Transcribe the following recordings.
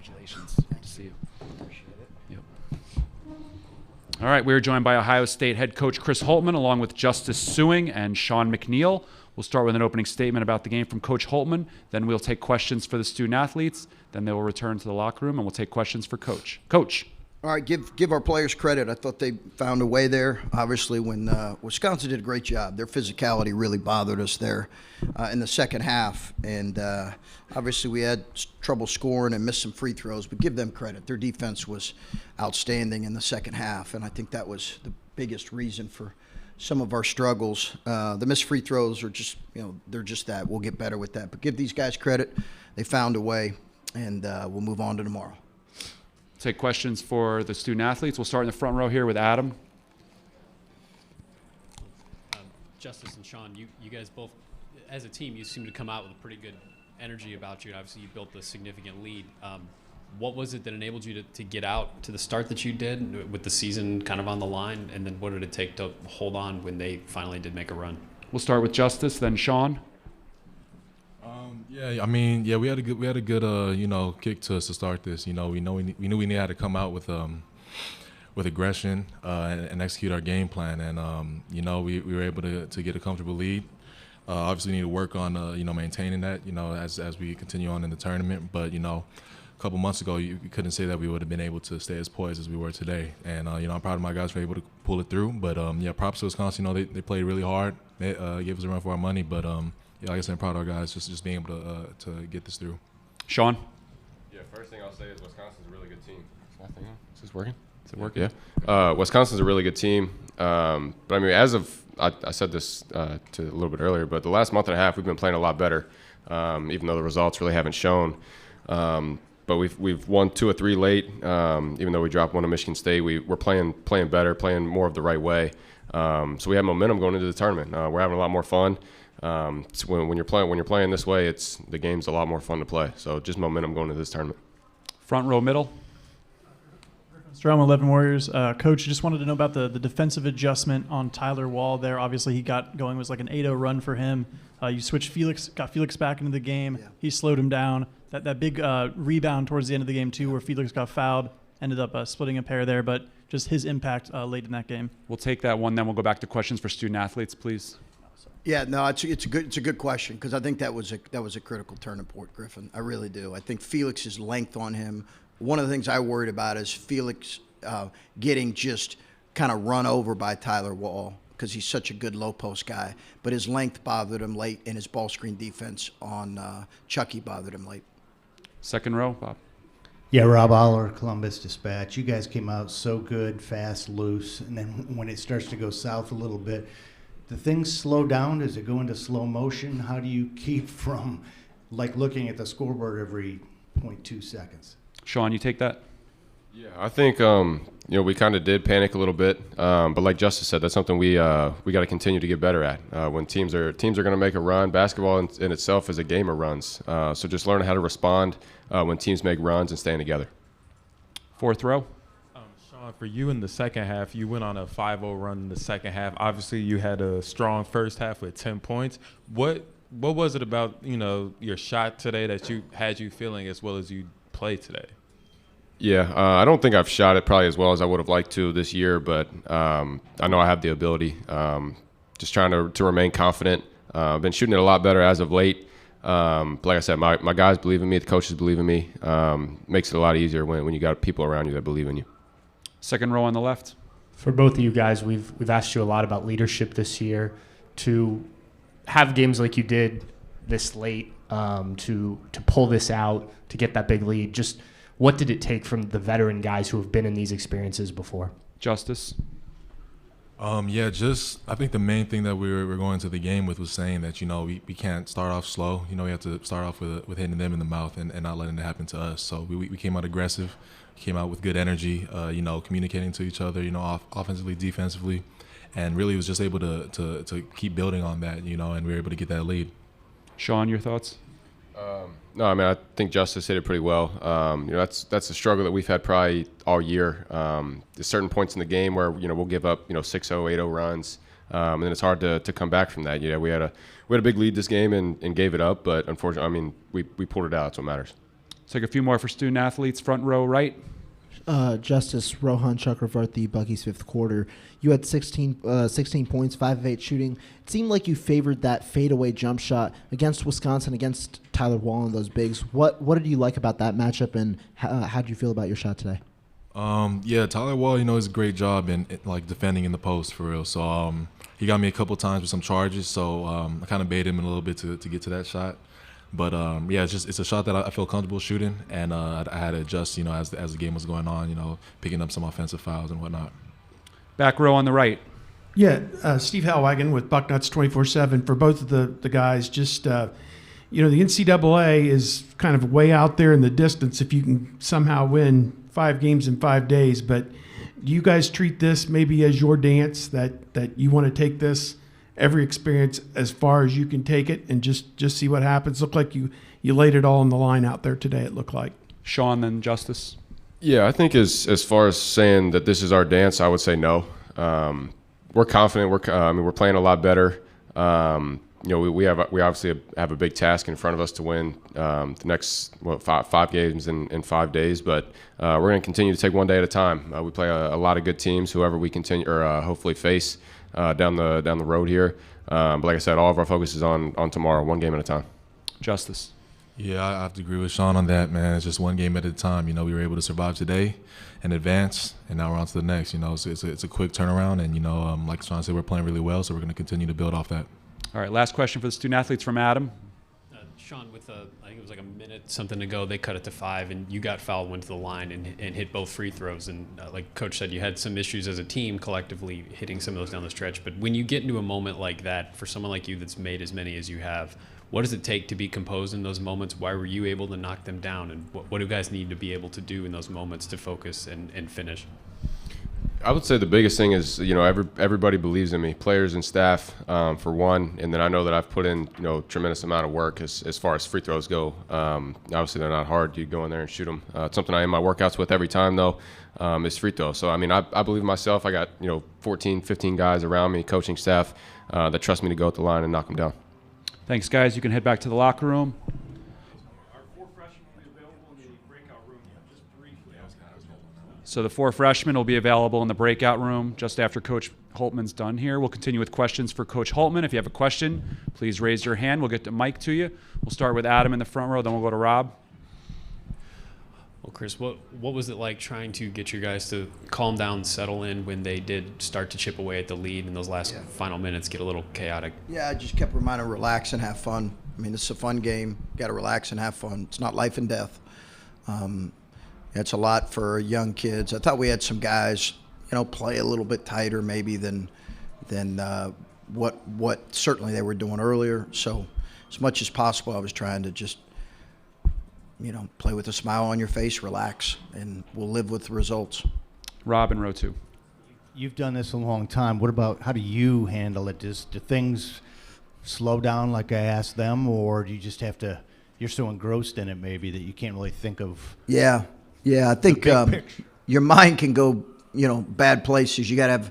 Congratulations. Good to see you. Appreciate it. Yep. All right, we're joined by Ohio State head coach Chris Holtmann, along with Justice Suing and Sean McNeil. We'll start with an opening statement about the game from Coach Holtmann. Then we'll take questions for the student athletes. Then they will return to the locker room, and we'll take questions for Coach. Coach. All right, give our players credit. I thought they found a way there. Obviously, when Wisconsin did a great job, their physicality really bothered us there in the second half. And obviously, we had trouble scoring and missed some free throws, but give them credit. Their defense was outstanding in the second half, and I think that was the biggest reason for some of our struggles. The missed free throws are just, they're just that. We'll get better with that. But give these guys credit. They found a way, and we'll move on to tomorrow. Take questions for the student athletes. We'll start in the front row here with Adam. Justice and Sean, you guys both, as a team, you seem to come out with a pretty good energy about you. And obviously, you built a significant lead. What was it that enabled you to get out to the start that you did with the season kind of on the line? And then what did it take to hold on when they finally did make a run? We'll start with Justice, then Sean. We had a good kick to us to start this. We knew we had to come out with aggression and execute our game plan, and we were able to get a comfortable lead. Obviously, we need to work on maintaining that as we continue on in the tournament. But a couple months ago, you couldn't say that we would have been able to stay as poised as we were today. And I'm proud of my guys for able to pull it through. But props to Wisconsin. They played really hard. They gave us a run for our money, but. Like I said, I'm proud of our guys just being able to get this through. Sean? Yeah, first thing I'll say is Wisconsin's a really good team. Is this working? Is it working? Yeah. Wisconsin's a really good team. But, I said this a little bit earlier, but the last month and a half we've been playing a lot better, even though the results really haven't shown. But we've won 2 or 3 late, even though we dropped one to Michigan State. We're playing better, playing more of the right way. So we have momentum going into the tournament. We're having a lot more fun. So when you're playing this way, the game's a lot more fun to play. So just momentum going into this tournament. Front row, middle. Strom 11 Warriors. Coach, just wanted to know about the defensive adjustment on Tyler Wall there. Obviously, he got going. It was like an 8-0 run for him. You switched got Felix back into the game. Yeah. He slowed him down. That big rebound towards the end of the game, too, where Felix got fouled, ended up splitting a pair there. But just his impact late in that game. We'll take that one, then we'll go back to questions for student athletes, please. Yeah, no, it's a good question because I think that was a critical turning point, Griffin. I really do. I think Felix's length on him. One of the things I worried about is Felix getting just kind of run over by Tyler Wall because he's such a good low post guy. But his length bothered him late, and his ball screen defense on Chucky bothered him late. Second row, Bob. Yeah, Rob Aller, Columbus Dispatch. You guys came out so good, fast, loose, and then when it starts to go south a little bit. Do things slow down? Does it go into slow motion? How do you keep from looking at the scoreboard every 0.2 seconds? Sean, you take that? Yeah, I think we kind of did panic a little bit, but like Justice said, that's something we got to continue to get better at. When teams are going to make a run, basketball in itself is a game of runs. So just learning how to respond when teams make runs and staying together. Fourth row. For you in the second half, you went on a 5-0 run in the second half. Obviously, you had a strong first half with 10 points. What was it about your shot today that had you feeling as well as you played today? Yeah, I don't think I've shot it probably as well as I would have liked to this year, but I know I have the ability. Just trying to remain confident. I've been shooting it a lot better as of late. Like I said, my guys believe in me, the coaches believe in me. Makes it a lot easier when you got people around you that believe in you. Second row on the left. For both of you guys, we've asked you a lot about leadership this year. To have games like you did this late, to pull this out, to get that big lead, just what did it take from the veteran guys who have been in these experiences before? Justice. I think the main thing that we were going to the game with was saying that we can't start off slow. We have to start off with hitting them in the mouth and not letting it happen to us. So we came out aggressive. Came out with good energy, communicating to each other, offensively, defensively, and really was just able to keep building on that, and we were able to get that lead. Sean, your thoughts? No, I think Justice hit it pretty well. That's a struggle that we've had probably all year. There's certain points in the game where we'll give up 6-0, 8-0 runs, and then it's hard to come back from that. We had a big lead this game and gave it up, but unfortunately, we pulled it out. That's what matters. Let's take a few more for student athletes. Front row right. Justice Rohan Chakravarti, Bucky's fifth quarter. You had 16 points, 5 of 8 shooting. It seemed like you favored that fadeaway jump shot against Wisconsin, against Tyler Wall and those bigs. What did you like about that matchup, and how did you feel about your shot today? Yeah, Tyler Wall, he's a great job in like defending in the post for real. So he got me a couple times with some charges. So I kind of baited him a little bit to get to that shot. But yeah, it's a shot that I feel comfortable shooting, and I had to adjust, as the game was going on, picking up some offensive fouls and whatnot. Back row on the right. Yeah, Steve Hellwagen with Bucknuts 24/7 for both of the guys. Just the NCAA is kind of way out there in the distance if you can somehow win 5 games in 5 days. But do you guys treat this maybe as your dance, that you want to take this every experience as far as you can take it and just see what happens? Looked like you laid it all on the line out there today, it looked like. Sean, then Justice. Yeah, I think as far as saying that this is our dance, I would say no. We're confident. We're playing a lot better. We obviously have a big task in front of us to win the next five games in 5 days. But we're going to continue to take one day at a time. We play a lot of good teams, whoever we continue or hopefully face down the road here. But like I said, all of our focus is on tomorrow, one game at a time. Justice. Yeah, I have to agree with Sean on that, man. It's just one game at a time. We were able to survive today and advance, and now we're on to the next. So it's a quick turnaround, and like Sean said, we're playing really well, so we're going to continue to build off that. All right, last question for the student athletes from Adam. Sean, with I think it was like a minute something to go, they cut it to 5, and you got fouled, went to the line, and hit both free throws. And like Coach said, you had some issues as a team collectively hitting some of those down the stretch. But when you get into a moment like that, for someone like you that's made as many as you have, what does it take to be composed in those moments? Why were you able to knock them down? And what do guys need to be able to do in those moments to focus and finish? I would say the biggest thing is, everybody believes in me, players and staff, for one, and then I know that I've put in, tremendous amount of work as far as free throws go. Obviously, they're not hard. You go in there and shoot them. It's something I end my workouts with every time, though, is free throws. So, I believe in myself. I got, 14, 15 guys around me, coaching staff, that trust me to go at the line and knock them down. Thanks, guys. You can head back to the locker room. So the 4 freshmen will be available in the breakout room just after Coach Holtmann's done here. We'll continue with questions for Coach Holtmann. If you have a question, please raise your hand. We'll get the mic to you. We'll start with Adam in the front row, then we'll go to Rob. Well, Chris, what was it like trying to get your guys to calm down, settle in when they did start to chip away at the lead and those last final minutes get a little chaotic? Yeah, I just kept reminding them, relax and have fun. This is a fun game. Got to relax and have fun. It's not life and death. It's a lot for young kids. I thought we had some guys, play a little bit tighter maybe than what certainly they were doing earlier. So as much as possible, I was trying to just, play with a smile on your face, relax, and we'll live with the results. Rob in row 2. You've done this a long time. What about, how do you handle it? Do things slow down like I asked them, or do you just have to, you're so engrossed in it maybe that you can't really think of? Yeah, I think your mind can go, bad places. You gotta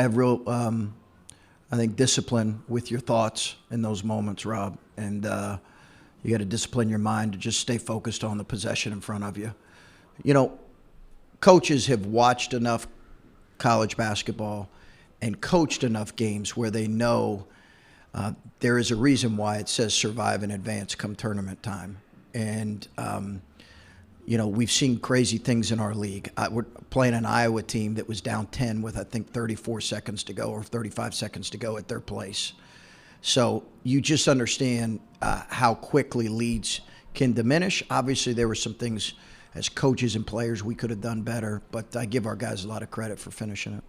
have real, I think, discipline with your thoughts in those moments, Rob. And you got to discipline your mind to just stay focused on the possession in front of you. Coaches have watched enough college basketball and coached enough games where they know there is a reason why it says survive and advance come tournament time. And we've seen crazy things in our league. We're playing an Iowa team that was down 10 with, I think, 34 seconds to go or 35 seconds to go at their place. So you just understand how quickly leads can diminish. Obviously, there were some things as coaches and players we could have done better, but I give our guys a lot of credit for finishing it.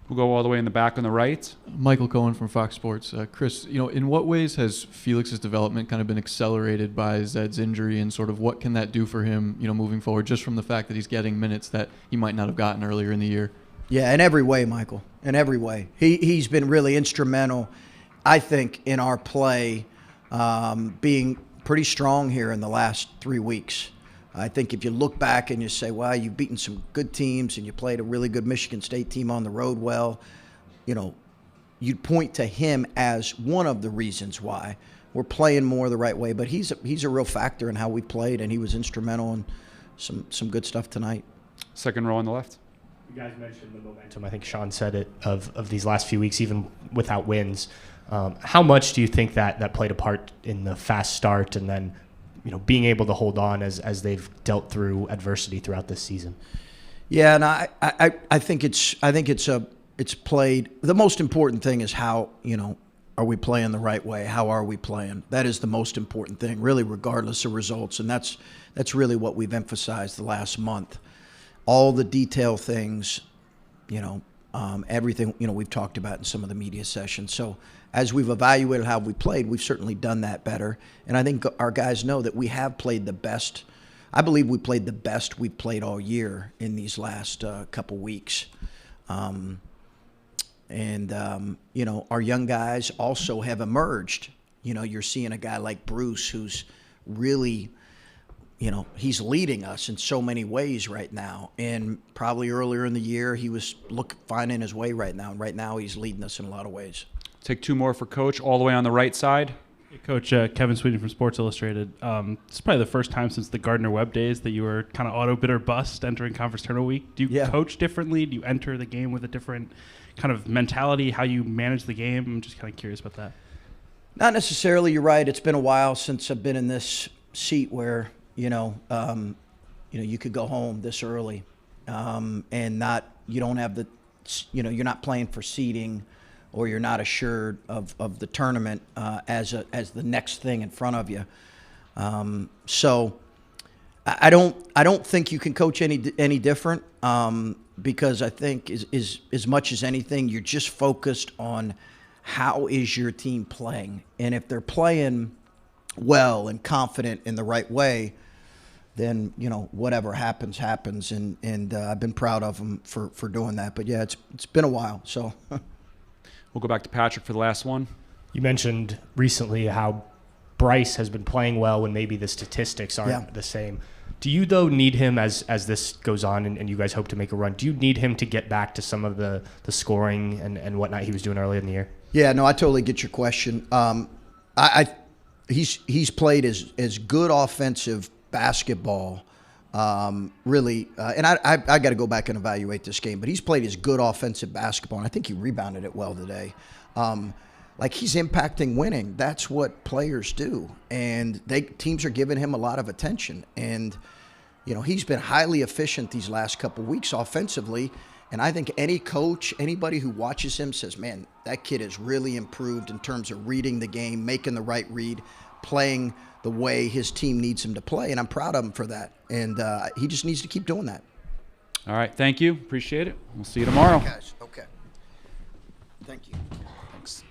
We'll go all the way in the back on the right. Michael Cohen from Fox Sports. Chris, in what ways has Felix's development kind of been accelerated by Zed's injury, and sort of what can that do for him, moving forward, just from the fact that he's getting minutes that he might not have gotten earlier in the year? Yeah, in every way, Michael, in every way. He's been really instrumental, I think, in our play, being pretty strong here in the last 3 weeks. I think if you look back and you say, well, you've beaten some good teams and you played a really good Michigan State team on the road well, you'd point to him as one of the reasons why we're playing more the right way. But he's a real factor in how we played, and he was instrumental in some good stuff tonight. Second row on the left. You guys mentioned the momentum. I think Sean said it of these last few weeks, even without wins. How much do you think that played a part in the fast start, and then being able to hold on as they've dealt through adversity throughout this season? Yeah, and I think it's played. The most important thing is how are we playing the right way? How are we playing? That is the most important thing, really, regardless of results, and that's really what we've emphasized the last month. All the detail things, everything we've talked about in some of the media sessions. So as we've evaluated how we played, we've certainly done that better. And I think our guys know that we have played the best. I believe we played the best we've played all year in these last couple weeks. Our young guys also have emerged. You're seeing a guy like Bruce who's really, he's leading us in so many ways right now. And probably earlier in the year, he was finding his way right now. And right now, he's leading us in a lot of ways. Take two more for Coach, all the way on the right side. Hey, Coach, Kevin Sweeten from Sports Illustrated. It's probably the first time since the Gardner-Webb days that you were kind of auto bid or bust entering Conference Tournament Week. Do you coach differently? Do you enter the game with a different kind of mentality, how you manage the game? I'm just kind of curious about that. Not necessarily. You're right. It's been a while since I've been in this seat where, you could go home this early and you don't have you're not playing for seeding, or you're not assured of the tournament as the next thing in front of you. So I don't think you can coach any different because I think as much as anything, you're just focused on how is your team playing. And if they're playing well and confident in the right way, then whatever happens. And I've been proud of them for doing that. But yeah, it's been a while. So. We'll go back to Patrick for the last one. You mentioned recently how Bryce has been playing well when maybe the statistics aren't the same. Do you, though, need him as this goes on and you guys hope to make a run? Do you need him to get back to some of the scoring and whatnot he was doing earlier in the year? Yeah, no, I totally get your question. He's played as good offensive basketball, really, and I got to go back and evaluate this game, but he's played his good offensive basketball, and I think he rebounded it well today. He's impacting winning. That's what players do, and teams are giving him a lot of attention. And he's been highly efficient these last couple weeks offensively. And I think any coach, anybody who watches him says, man, that kid has really improved in terms of reading the game, making the right read, playing the way his team needs him to play. And I'm proud of him for that. And he just needs to keep doing that. All right. Thank you. Appreciate it. We'll see you tomorrow. Guys, okay. Thank you. Thanks.